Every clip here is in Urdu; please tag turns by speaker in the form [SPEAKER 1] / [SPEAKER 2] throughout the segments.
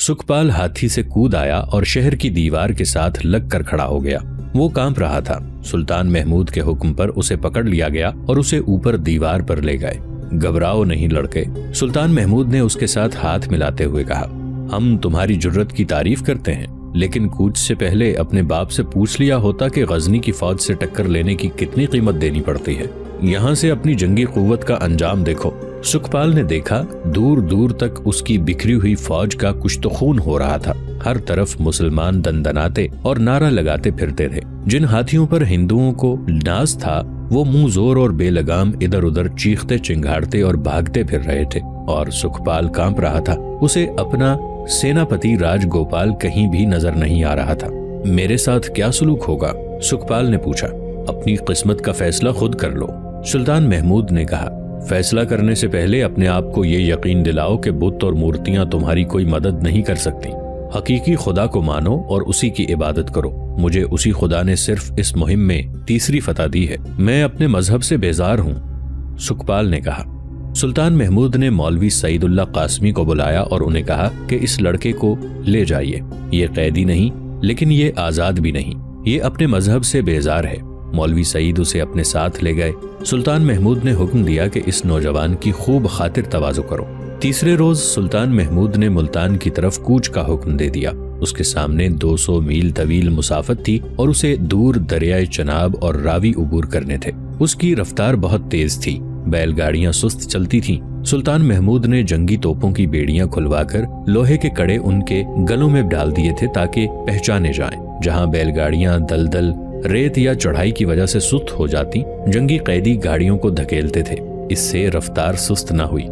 [SPEAKER 1] سکھپال ہاتھی سے کود آیا اور شہر کی دیوار کے ساتھ لگ کر کھڑا ہو گیا۔ وہ کانپ رہا تھا۔ سلطان محمود کے حکم پر اسے پکڑ لیا گیا اور اسے اوپر دیوار پر لے گئے۔ گھبراؤ نہیں لڑکے، سلطان محمود نے اس کے ساتھ ہاتھ ملاتے ہوئے کہا، ہم تمہاری جرت کی تعریف کرتے ہیں، لیکن کوچ سے پہلے اپنے باپ سے پوچھ لیا ہوتا کہ غزنی کی فوج سے ٹکر لینے کی کتنی قیمت دینی پڑتی ہے۔ یہاں سے اپنی جنگی قوت کا انجام دیکھو۔ سکھپال نے دیکھا، دور دور تک اس کی بکھری ہوئی فوج کا کچھ تو خون ہو رہا تھا۔ ہر طرف مسلمان دندناتے اور نعرہ لگاتے پھرتے تھے۔ جن ہاتھیوں پر ہندوؤں کو ناز تھا وہ منہ زور اور بے لگام ادھر ادھر چیختے چنگھاڑتے اور بھاگتے پھر رہے تھے، اور سکھپال کانپ رہا تھا۔ اسے اپنا سیناپتی راج گوپال کہیں بھی نظر نہیں آ رہا تھا۔ میرے ساتھ کیا سلوک ہوگا؟ سکھپال نے پوچھا۔ اپنی قسمت کا فیصلہ خود کر لو، سلطان محمود نے کہا۔ فیصلہ کرنے سے پہلے اپنے آپ کو یہ یقین دلاؤ کہ بت اور مورتیاں تمہاری کوئی مدد نہیں کر سکتی۔ حقیقی خدا کو مانو اور اسی کی عبادت کرو۔ مجھے اسی خدا نے صرف اس مہم میں تیسری فتح دی ہے۔ میں اپنے مذہب سے بیزار ہوں، سکھپال نے کہا۔ سلطان محمود نے مولوی سعید اللہ قاسمی کو بلایا اور انہیں کہا کہ اس لڑکے کو لے جائیے۔ یہ قیدی نہیں، لیکن یہ آزاد بھی نہیں، یہ اپنے مذہب سے بیزار ہے۔ مولوی سعید اسے اپنے ساتھ لے گئے۔ سلطان محمود نے حکم دیا کہ اس نوجوان کی خوب خاطر تواضع کرو۔ تیسرے روز سلطان محمود نے ملتان کی طرف کوچ کا حکم دے دیا۔ اس کے سامنے 200 میل طویل مسافت تھی اور اسے دور دریائے چناب اور راوی عبور کرنے تھے۔ اس کی رفتار بہت تیز تھی، بیل گاڑیاں سست چلتی تھیں۔ سلطان محمود نے جنگی توپوں کی بیڑیاں کھلوا کر لوہے کے کڑے ان کے گلوں میں ڈال دیے تھے تاکہ پہچانے جائیں۔ جہاں بیل گاڑیاں دلدل، ریت یا چڑھائی کی وجہ سے سست ہو جاتی، جنگی قیدی گاڑیوں کو دھکیلتے تھے۔ اس سے رفتار سست نہ ہوئی۔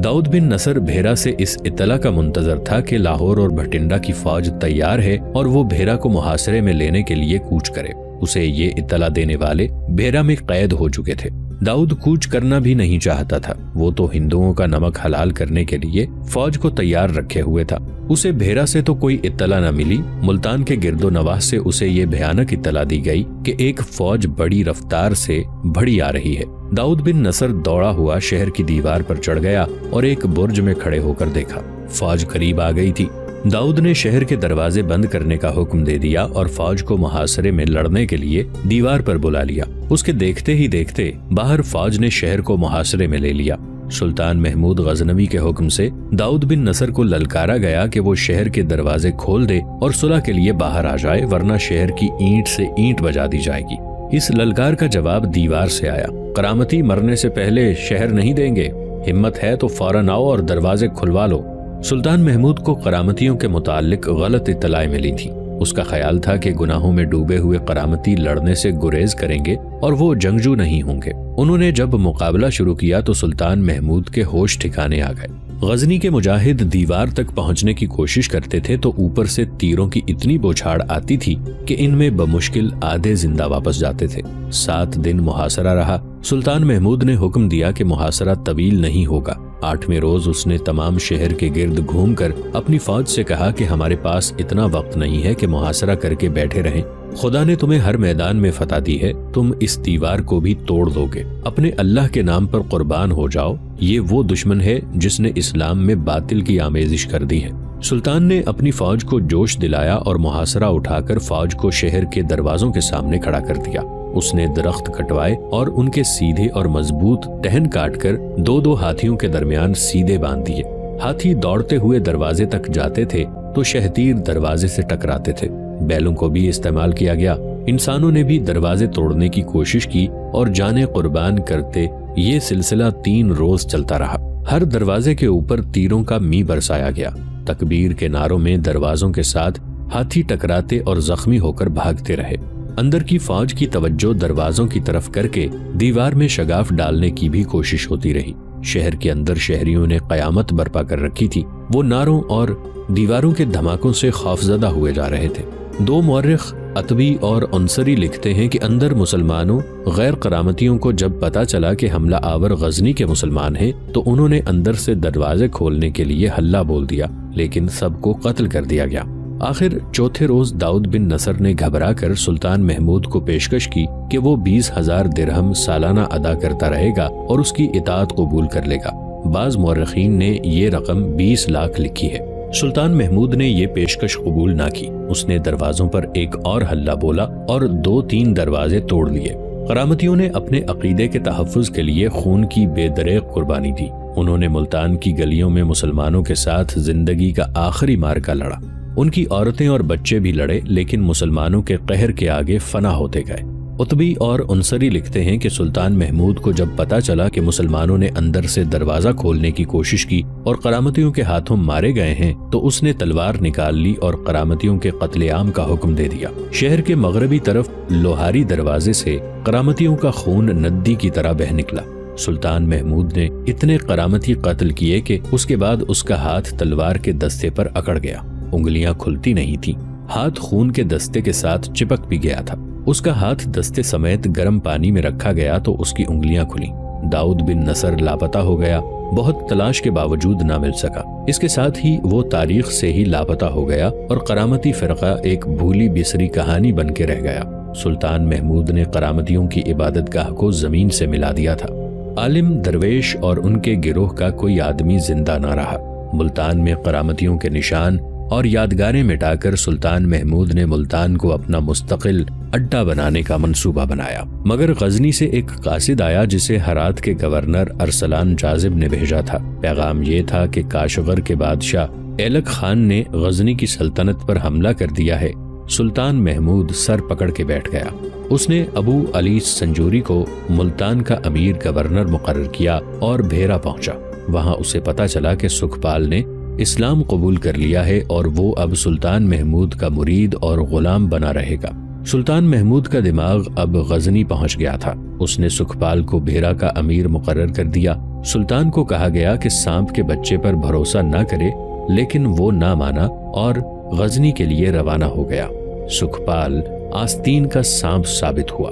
[SPEAKER 1] داؤد بن نصر بھیرا سے اس اطلاع کا منتظر تھا کہ لاہور اور بھٹنڈا کی فوج تیار ہے اور وہ بھیرا کو محاصرے میں لینے کے لیے کوچ کرے۔ اسے یہ اطلاع دینے والے بھیرا میں قید ہو چکے تھے۔ داؤد کوچ کرنا بھی نہیں چاہتا تھا، وہ تو ہندوؤں کا نمک حلال کرنے کے لیے فوج کو تیار رکھے ہوئے تھا۔ اسے بھیرا سے تو کوئی اطلاع نہ ملی۔ ملتان کے گرد و نواح سے اسے یہ بھیانک اطلاع دی گئی کہ ایک فوج بڑی رفتار سے بڑھی آ رہی ہے۔ داؤد بن نصر دوڑا ہوا شہر کی دیوار پر چڑھ گیا اور ایک برج میں کھڑے ہو کر دیکھا، فوج قریب آ گئی تھی۔ داؤد نے شہر کے دروازے بند کرنے کا حکم دے دیا اور فوج کو محاصرے میں لڑنے کے لیے دیوار پر بلا لیا۔ اس کے دیکھتے ہی دیکھتے باہر فوج نے شہر کو محاصرے میں لے لیا۔ سلطان محمود غزنوی کے حکم سے داؤد بن نصر کو للکارا گیا کہ وہ شہر کے دروازے کھول دے اور صلح کے لیے باہر آ جائے، ورنہ شہر کی اینٹ سے اینٹ بجا دی جائے گی۔ اس للکار کا جواب دیوار سے آیا، کرامتی مرنے سے پہلے شہر نہیں دیں گے، ہمت ہے تو فوراً آؤ اور دروازے کھلوا لو۔ سلطان محمود کو کرامتیوں کے متعلق غلط اطلاعیں ملی تھیں۔ اس کا خیال تھا کہ گناہوں میں ڈوبے ہوئے کرامتی لڑنے سے گریز کریں گے اور وہ جنگجو نہیں ہوں گے۔ انہوں نے جب مقابلہ شروع کیا تو سلطان محمود کے ہوش ٹھکانے آ گئے۔ غزنی کے مجاہد دیوار تک پہنچنے کی کوشش کرتے تھے تو اوپر سے تیروں کی اتنی بوچھاڑ آتی تھی کہ ان میں بمشکل آدھے زندہ واپس جاتے تھے۔ 7 دن محاصرہ رہا۔ سلطان محمود نے حکم دیا کہ محاصرہ طویل نہیں ہوگا۔ 8ویں روز اس نے تمام شہر کے گرد گھوم کر اپنی فوج سے کہا کہ ہمارے پاس اتنا وقت نہیں ہے کہ محاصرہ کر کے بیٹھے رہیں۔ خدا نے تمہیں ہر میدان میں فتح دی ہے، تم اس دیوار کو بھی توڑ دو گے۔ اپنے اللہ کے نام پر قربان ہو جاؤ، یہ وہ دشمن ہے جس نے اسلام میں باطل کی آمیزش کر دی ہے۔ سلطان نے اپنی فوج کو جوش دلایا اور محاصرہ اٹھا کر فوج کو شہر کے دروازوں کے سامنے کھڑا کر دیا۔ اس نے درخت کٹوائے اور ان کے سیدھے اور مضبوط ٹہن کاٹ کر 2 ہاتھیوں کے درمیان سیدھے باندھ دیے۔ ہاتھی دوڑتے ہوئے دروازے تک جاتے تھے تو شہتیر دروازے سے ٹکراتے تھے۔ بیلوں کو بھی استعمال کیا گیا۔ انسانوں نے بھی دروازے توڑنے کی کوشش کی اور جانیں قربان کرتے یہ سلسلہ 3 روز چلتا رہا۔ ہر دروازے کے اوپر تیروں کا می برسایا گیا۔ تکبیر کے نعروں میں دروازوں کے ساتھ ہاتھی ٹکراتے اور زخمی ہو کر بھاگتے رہے۔ اندر کی فوج کی توجہ دروازوں کی طرف کر کے دیوار میں شگاف ڈالنے کی بھی کوشش ہوتی رہی۔ شہر کے اندر شہریوں نے قیامت برپا کر رکھی تھی۔ وہ نعروں اور دیواروں کے دھماکوں سے خوفزدہ ہوئے جا رہے تھے۔ 2 مورخ عتبی اور عنصری لکھتے ہیں کہ اندر مسلمانوں غیر کرامتیوں کو جب پتا چلا کہ حملہ آور غزنی کے مسلمان ہیں تو انہوں نے اندر سے دروازے کھولنے کے لیے ہلہ بول دیا، لیکن سب کو قتل کر دیا گیا۔ آخر 4تھے روز داؤد بن نصر نے گھبرا کر سلطان محمود کو پیشکش کی کہ وہ 20,000 درہم سالانہ ادا کرتا رہے گا اور اس کی اطاعت قبول کر لے گا۔ بعض مورخین نے یہ رقم 20 لاکھ لکھی ہے۔ سلطان محمود نے یہ پیشکش قبول نہ کی. اس نے دروازوں پر ایک اور حلہ بولا اور 2-3 دروازے توڑ لیے. کرامتیوں نے اپنے عقیدے کے تحفظ کے لیے خون کی بے دریغ قربانی دی. انہوں نے ملتان کی گلیوں میں مسلمانوں کے ساتھ زندگی کا آخری مارکا لڑا. ان کی عورتیں اور بچے بھی لڑے، لیکن مسلمانوں کے قہر کے آگے فنا ہوتے گئے. قطبی اور انصری لکھتے ہیں کہ سلطان محمود کو جب پتا چلا کہ مسلمانوں نے اندر سے دروازہ کھولنے کی کوشش کی اور کرامتیوں کے ہاتھوں مارے گئے ہیں تو اس نے تلوار نکال لی اور کرامتیوں کے قتل عام کا حکم دے دیا. شہر کے مغربی طرف لوہاری دروازے سے کرامتیوں کا خون ندی کی طرح بہہ نکلا. سلطان محمود نے اتنے کرامتی قتل کیے کہ اس کے بعد اس کا ہاتھ تلوار کے دستے پر اکڑ گیا. انگلیاں کھلتی نہیں تھیں. ہاتھ خون کے دستے کے ساتھ چپک بھی گیا تھا. اس کا ہاتھ دستے سمیت گرم پانی میں رکھا گیا تو اس کی انگلیاں کھلیں. داؤد بن نصر لاپتہ ہو گیا. بہت تلاش کے باوجود نہ مل سکا. اس کے ساتھ ہی وہ تاریخ سے ہی لاپتہ ہو گیا اور کرامتی فرقہ ایک بھولی بسری کہانی بن کے رہ گیا. سلطان محمود نے کرامتیوں کی عبادت گاہ کو زمین سے ملا دیا تھا. عالم، درویش اور ان کے گروہ کا کوئی آدمی زندہ نہ رہا. ملتان میں کرامتیوں کے نشان اور یادگاریں مٹا کر سلطان محمود نے ملتان کو اپنا مستقل اڈا بنانے کا منصوبہ بنایا. مگر غزنی سے ایک قاصد آیا جسے ہرات کے گورنر ارسلان جاذب نے بھیجا تھا. پیغام یہ تھا کہ کاشغر کے بادشاہ ایلک خان نے غزنی کی سلطنت پر حملہ کر دیا ہے. سلطان محمود سر پکڑ کے بیٹھ گیا. اس نے ابو علی سنجوری کو ملتان کا امیر گورنر مقرر کیا اور بھیرا پہنچا. وہاں اسے پتا چلا کہ سکھپال نے اسلام قبول کر لیا ہے اور وہ اب سلطان محمود کا مرید اور غلام بنا رہے گا. سلطان محمود کا دماغ اب غزنی پہنچ گیا تھا. اس نے سکھپال کو بھیرا کا امیر مقرر کر دیا. سلطان کو کہا گیا کہ سانپ کے بچے پر بھروسہ نہ کرے، لیکن وہ نہ مانا اور غزنی کے لیے روانہ ہو گیا. سکھپال آستین کا سانپ ثابت ہوا.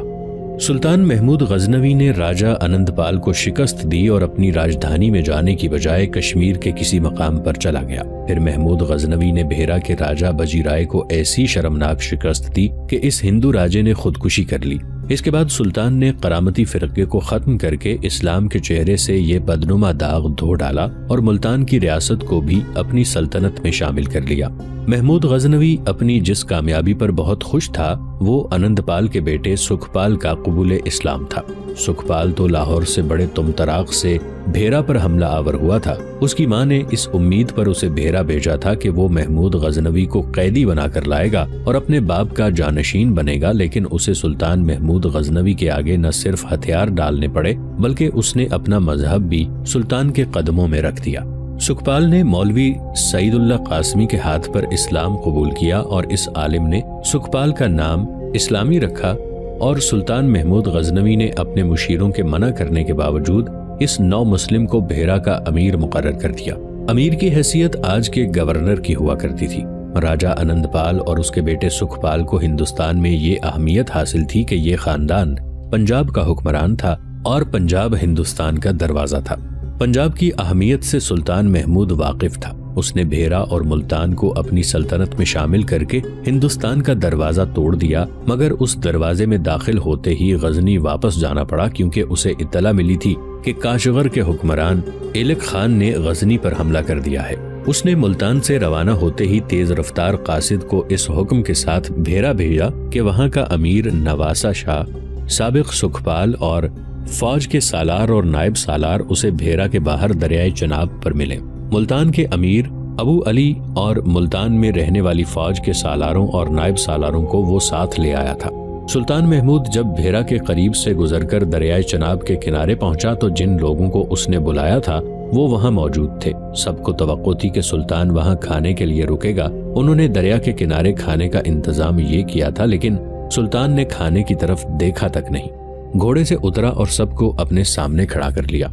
[SPEAKER 1] سلطان محمود غزنوی نے راجہ انند پال کو شکست دی اور اپنی راجدھانی میں جانے کی بجائے کشمیر کے کسی مقام پر چلا گیا. پھر محمود غزنوی نے بھیرا کے راجہ بجی رائے کو ایسی شرمناک شکست دی کہ اس ہندو راجے نے خودکشی کر لی. اس کے بعد سلطان نے کرامتی فرقے کو ختم کر کے اسلام کے چہرے سے یہ بدنما داغ دھو ڈالا اور ملتان کی ریاست کو بھی اپنی سلطنت میں شامل کر لیا. محمود غزنوی اپنی جس کامیابی پر بہت خوش تھا وہ انند پال کے بیٹے سکھپال کا قبول اسلام تھا. سکھپال تو لاہور سے بڑے تمطراق سے بھیرا پر حملہ آور ہوا تھا. اس کی ماں نے اس امید پر اسے بھیرا بھیجا تھا کہ وہ محمود غزنوی کو قیدی بنا کر لائے گا اور اپنے باپ کا جانشین بنے گا، لیکن اسے سلطان محمود غزنوی کے آگے نہ صرف ہتھیار ڈالنے پڑے بلکہ اس نے اپنا مذہب بھی سلطان کے قدموں میں رکھ دیا. سکھپال نے مولوی سعید اللہ قاسمی کے ہاتھ پر اسلام قبول کیا اور اس عالم نے سکھپال کا نام اسلامی رکھا اور سلطان محمود غزنوی نے اپنے مشیروں کے منع کرنے کے باوجود اس نو مسلم کو بھیرا کا امیر مقرر کر دیا. امیر کی حیثیت آج کے گورنر کی ہوا کرتی تھی. راجہ انند پال اور اس کے بیٹے سکھپال کو ہندوستان میں یہ اہمیت حاصل تھی کہ یہ خاندان پنجاب کا حکمران تھا اور پنجاب ہندوستان کا دروازہ تھا. پنجاب کی اہمیت سے سلطان محمود واقف تھا. اس نے بھیرا اور ملتان کو اپنی سلطنت میں شامل کر کے ہندوستان کا دروازہ توڑ دیا، مگر اس دروازے میں داخل ہوتے ہی غزنی واپس جانا پڑا کیونکہ اسے اطلاع ملی تھی کہ کاشغر کے حکمران ایلک خان نے غزنی پر حملہ کر دیا ہے. اس نے ملتان سے روانہ ہوتے ہی تیز رفتار قاصد کو اس حکم کے ساتھ بھیرا بھیجا کہ وہاں کا امیر نواسا شاہ، سابق سکھپال اور فوج کے سالار اور نائب سالار اسے بھیرا کے باہر دریائے چناب پر ملے. ملتان کے امیر ابو علی اور ملتان میں رہنے والی فوج کے سالاروں اور نائب سالاروں کو وہ ساتھ لے آیا تھا. سلطان محمود جب بھیرا کے قریب سے گزر کر دریائے چناب کے کنارے پہنچا تو جن لوگوں کو اس نے بلایا تھا وہ وہاں موجود تھے. سب کو توقع تھی کہ سلطان وہاں کھانے کے لیے رکے گا. انہوں نے دریا کے کنارے کھانے کا انتظام یہ کیا تھا، لیکن سلطان نے کھانے کی طرف دیکھا تک نہیں. گھوڑے سے اترا اور سب کو اپنے سامنے کھڑا کر لیا.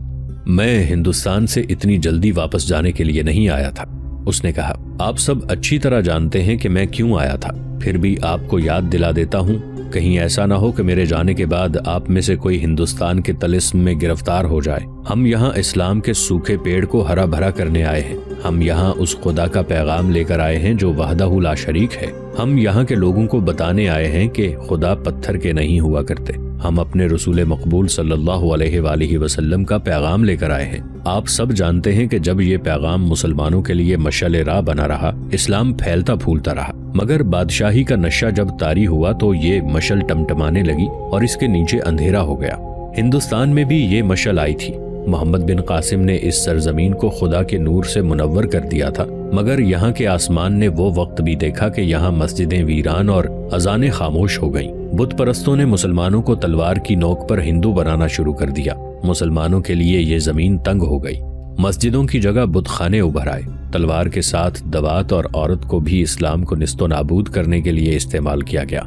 [SPEAKER 1] میں ہندوستان سے اتنی جلدی واپس جانے کے لیے نہیں آیا تھا. اس نے کہا، آپ سب اچھی طرح جانتے ہیں کہ میں کیوں آیا تھا، پھر بھی آپ کو یاد دلا دیتا ہوں. کہیں ایسا نہ ہو کہ میرے جانے کے بعد آپ میں سے کوئی ہندوستان کے طلسم میں گرفتار ہو جائے. ہم یہاں اسلام کے سوکھے پیڑ کو ہرا بھرا کرنے آئے ہیں. ہم یہاں اس خدا کا پیغام لے کر آئے ہیں جو وحدہ لا شریک ہے. ہم یہاں کے لوگوں کو بتانے آئے ہیں کہ خدا پتھر کے نہیں ہوا کرتے. ہم اپنے رسول مقبول صلی اللہ علیہ وآلہ وسلم کا پیغام لے کر آئے ہیں۔ آپ سب جانتے ہیں کہ جب یہ پیغام مسلمانوں کے لیے مشعل راہ بنا رہا، اسلام پھیلتا پھولتا رہا، مگر بادشاہی کا نشہ جب طاری ہوا تو یہ مشعل ٹمٹمانے لگی اور اس کے نیچے اندھیرا ہو گیا۔ ہندوستان میں بھی یہ مشعل آئی تھی۔ محمد بن قاسم نے اس سرزمین کو خدا کے نور سے منور کر دیا تھا، مگر یہاں کے آسمان نے وہ وقت بھی دیکھا کہ یہاں مسجدیں ویران اور اذانیں خاموش ہو گئیں۔ بت پرستوں نے مسلمانوں کو تلوار کی نوک پر ہندو بنانا شروع کر دیا۔ مسلمانوں کے لیے یہ زمین تنگ ہو گئی۔ مسجدوں کی جگہ بت خانے ابھر آئے۔ تلوار کے ساتھ دوات اور عورت کو بھی اسلام کو نیست و نابود کرنے کے لیے استعمال کیا گیا۔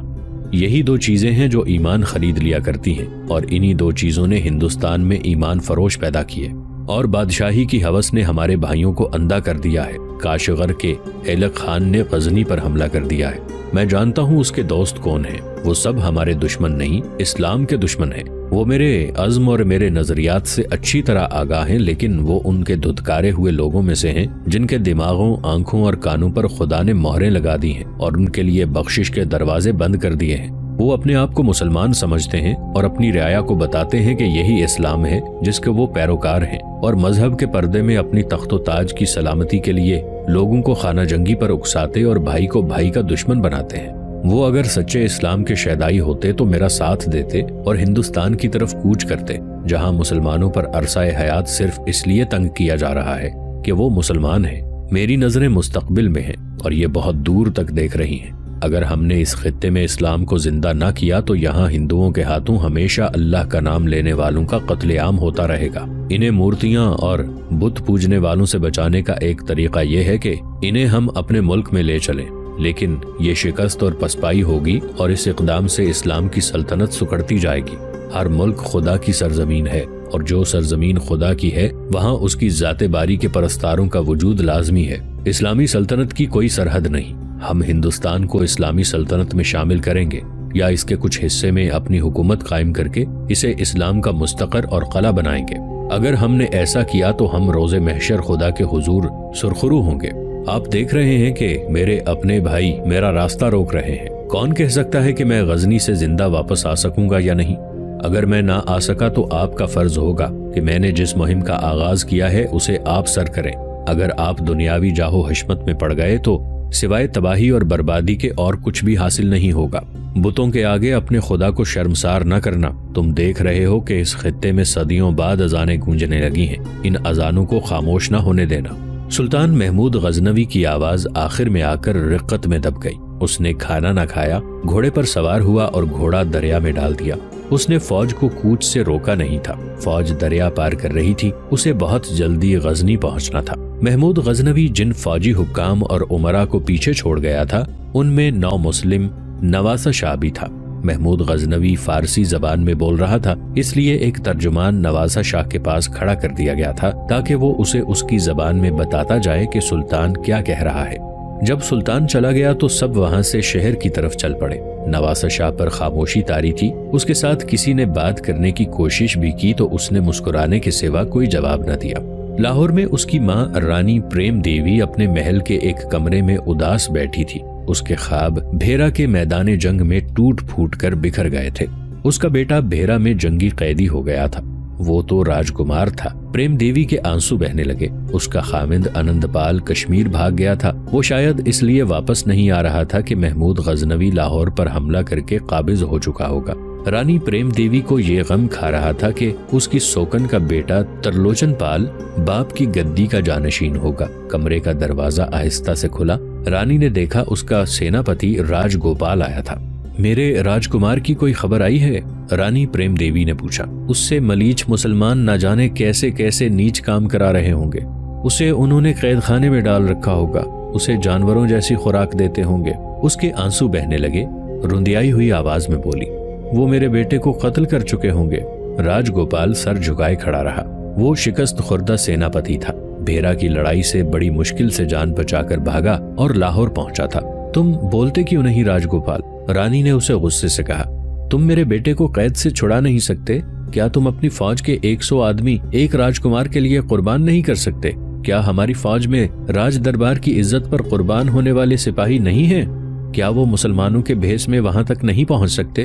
[SPEAKER 1] یہی دو چیزیں ہیں جو ایمان خرید لیا کرتی ہیں، اور انہی دو چیزوں نے ہندوستان میں ایمان فروش پیدا کیے، اور بادشاہی کی ہوس نے ہمارے بھائیوں کو اندھا کر دیا ہے۔ کاشغر کے ایلک خان نے غزنی پر حملہ کر دیا ہے۔ میں جانتا ہوں اس کے دوست کون ہیں۔ وہ سب ہمارے دشمن نہیں، اسلام کے دشمن ہیں۔ وہ میرے عزم اور میرے نظریات سے اچھی طرح آگاہ ہیں، لیکن وہ ان کے دھتکارے ہوئے لوگوں میں سے ہیں جن کے دماغوں، آنکھوں اور کانوں پر خدا نے مہریں لگا دی ہیں اور ان کے لیے بخشش کے دروازے بند کر دیے ہیں۔ وہ اپنے آپ کو مسلمان سمجھتے ہیں اور اپنی رعایا کو بتاتے ہیں کہ یہی اسلام ہے جس کے وہ پیروکار ہیں، اور مذہب کے پردے میں اپنی تخت و تاج کی سلامتی کے لیے لوگوں کو خانہ جنگی پر اکساتے اور بھائی کو بھائی کا دشمن بناتے ہیں۔ وہ اگر سچے اسلام کے شیدائی ہوتے تو میرا ساتھ دیتے اور ہندوستان کی طرف کوچ کرتے، جہاں مسلمانوں پر عرصہ حیات صرف اس لیے تنگ کیا جا رہا ہے کہ وہ مسلمان ہیں۔ میری نظریں مستقبل میں ہیں اور یہ بہت دور تک دیکھ رہی ہیں۔ اگر ہم نے اس خطے میں اسلام کو زندہ نہ کیا تو یہاں ہندوؤں کے ہاتھوں ہمیشہ اللہ کا نام لینے والوں کا قتل عام ہوتا رہے گا۔ انہیں مورتیاں اور بت پوجنے والوں سے بچانے کا ایک طریقہ یہ ہے کہ انہیں ہم اپنے ملک میں لے چلیں، لیکن یہ شکست اور پسپائی ہوگی اور اس اقدام سے اسلام کی سلطنت سکڑتی جائے گی۔ ہر ملک خدا کی سرزمین ہے، اور جو سرزمین خدا کی ہے وہاں اس کی ذات باری کے پرستاروں کا وجود لازمی ہے۔ اسلامی سلطنت کی کوئی سرحد نہیں۔ ہم ہندوستان کو اسلامی سلطنت میں شامل کریں گے یا اس کے کچھ حصے میں اپنی حکومت قائم کر کے اسے اسلام کا مستقر اور قلعہ بنائیں گے۔ اگر ہم نے ایسا کیا تو ہم روز محشر خدا کے حضور سرخرو ہوں گے۔ آپ دیکھ رہے ہیں کہ میرے اپنے بھائی میرا راستہ روک رہے ہیں۔ کون کہہ سکتا ہے کہ میں غزنی سے زندہ واپس آ سکوں گا یا نہیں؟ اگر میں نہ آ سکا تو آپ کا فرض ہوگا کہ میں نے جس مہم کا آغاز کیا ہے اسے آپ سر کریں۔ اگر آپ دنیاوی جاہ و حشمت میں پڑ گئے تو سوائے تباہی اور بربادی کے اور کچھ بھی حاصل نہیں ہوگا۔ بتوں کے آگے اپنے خدا کو شرمسار نہ کرنا۔ تم دیکھ رہے ہو کہ اس خطے میں صدیوں بعد اذانیں گونجنے لگی ہیں۔ ان اذانوں کو خاموش نہ ہونے دینا۔ سلطان محمود غزنوی کی آواز آخر میں آ کر رقت میں دب گئی۔ اس نے کھانا نہ کھایا، گھوڑے پر سوار ہوا اور گھوڑا دریا میں ڈال دیا۔ اس نے فوج کو کوچ سے روکا نہیں تھا۔ فوج دریا پار کر رہی تھی، اسے بہت جلدی غزنی پہنچنا تھا۔ محمود غزنوی جن فوجی حکام اور امراء کو پیچھے چھوڑ گیا تھا ان میں نو مسلم نواسہ شاہ بھی تھا۔ محمود غزنوی فارسی زبان میں بول رہا تھا، اس لیے ایک ترجمان نواسہ شاہ کے پاس کھڑا کر دیا گیا تھا تاکہ وہ اسے اس کی زبان میں بتاتا جائے کہ سلطان کیا کہہ رہا ہے۔ جب سلطان چلا گیا تو سب وہاں سے شہر کی طرف چل پڑے۔ نواسہ شاہ پر خاموشی طاری تھی۔ اس کے ساتھ کسی نے بات کرنے کی کوشش بھی کی تو اس نے مسکرانے کے سوا کوئی جواب نہ دیا۔ لاہور میں اس کی ماں رانی پریم دیوی اپنے محل کے ایک کمرے میں اداس بیٹھی تھی۔ اس کے خواب بھیرا کے میدان جنگ میں ٹوٹ پھوٹ کر بکھر گئے تھے۔ اس کا بیٹا بھیرا میں جنگی قیدی ہو گیا تھا۔ وہ تو راجکمار تھا۔ پریم دیوی کے آنسو بہنے لگے۔ اس کا خامند آنند پال کشمیر بھاگ گیا تھا۔ وہ شاید اس لیے واپس نہیں آ رہا تھا کہ محمود غزنوی لاہور پر حملہ کر کے قابض ہو چکا ہوگا۔ رانی پریم دیوی کو یہ غم کھا رہا تھا کہ اس کی سوکن کا بیٹا ترلوچن پال باپ کی گدی کا جانشین ہوگا۔ کمرے کا دروازہ آہستہ سے کھلا۔ رانی نے دیکھا اس کا سیناپتی راج گوپال آیا تھا۔ میرے راجکمار کی کوئی خبر آئی ہے؟ رانی پریم دیوی نے پوچھا۔ اس سے ملیچ مسلمان نہ جانے کیسے کیسے نیچ کام کرا رہے ہوں گے۔ اسے انہوں نے قید خانے میں ڈال رکھا ہوگا۔ اسے جانوروں جیسی خوراک دیتے ہوں گے۔ اس کے آنسو بہنے لگے۔ رندیائی ہوئی آواز میں بولی، وہ میرے بیٹے کو قتل کر چکے ہوں گے۔ راج گوپال سر جھکائے کھڑا رہا۔ وہ شکست خوردہ سیناپتی تھا۔ بھیرا کی لڑائی سے بڑی مشکل سے جان بچا کر بھاگا اور لاہور پہنچا تھا۔ تم بولتے کیوں نہیں راج گوپال؟ رانی نے اسے غصے سے کہا۔ تم میرے بیٹے کو قید سے چھڑا نہیں سکتے؟ کیا تم اپنی فوج کے 100 آدمی ایک راجکمار کے لیے قربان نہیں کر سکتے؟ کیا ہماری فوج میں راج دربار کی عزت پر قربان ہونے والے سپاہی نہیں ہیں؟ کیا وہ مسلمانوں کے بھیس میں وہاں تک نہیں پہنچ سکتے؟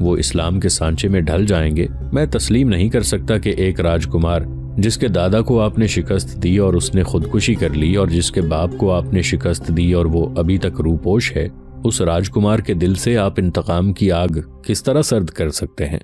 [SPEAKER 1] وہ اسلام کے سانچے میں ڈھل جائیں گے۔ میں تسلیم نہیں کر سکتا کہ ایک راجکمار جس کے دادا کو آپ نے شکست دی اور اس نے خودکشی کر لی، اور جس کے باپ کو آپ نے شکست دی اور وہ ابھی تک روپوش ہے، اس راجکمار کے دل سے آپ انتقام کی آگ کس طرح سرد کر سکتے ہیں؟